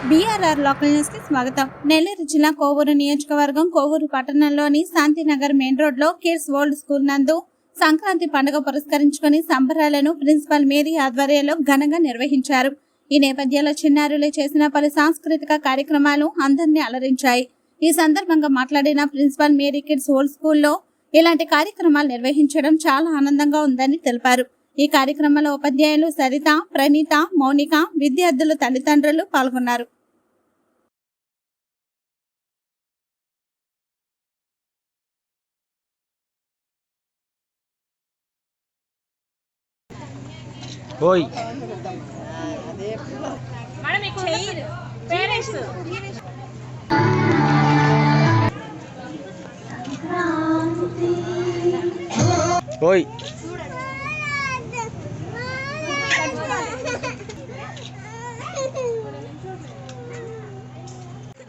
BRR local news కి స్వాగతం. నెల్లూరు జిల్లా కోవూరు నియోజకవర్గం కోవూరు పట్టణంలోని శాంతినగర్ మెయిన్ రోడ్ లో కిడ్స్ వరల్డ్ స్కూల్ నందు సంక్రాంతి పండుగ పురస్కరించుకుని సంబరాలను ప్రిన్సిపల్ మేరీ ఆధ్వర్యంలో ఘనంగా నిర్వహించారు. ఈ నేపథ్యంలో చిన్నారులు చేసిన పలు సాంస్కృతిక కార్యక్రమాలు అందరినీ అలరించాయి. ఈ సందర్భంగా మాట్లాడిన ప్రిన్సిపల్ మేరీ కిడ్స్ వరల్డ్ స్కూల్లో ఇలాంటి కార్యక్రమాలు నిర్వహించడం చాలా ఆనందంగా ఉందని తెలిపారు. ఈ కార్యక్రమంలో ఉపాధ్యాయులు సరిత, ప్రణీత, మౌనిక, విద్యార్థులు, తల్లిదండ్రులు పాల్గొన్నారు.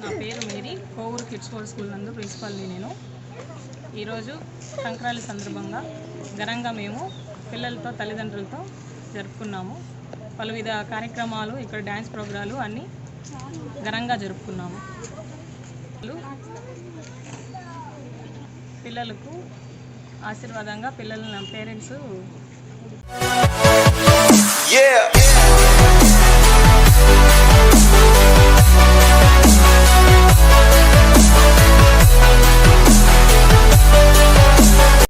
నా పేరు Mary, Kovur kids world school నందు ప్రిన్సిపల్ని నేను. ఈరోజు సంక్రాంతి సందర్భంగా ఘనంగా మేము పిల్లలతో తల్లిదండ్రులతో జరుపుకున్నాము. పలువిధ కార్యక్రమాలు, ఇక్కడ డ్యాన్స్ ప్రోగ్రాలు అన్నీ ఘనంగా జరుపుకున్నాము. పిల్లలకు ఆశీర్వాదంగా పిల్లల పేరెంట్స్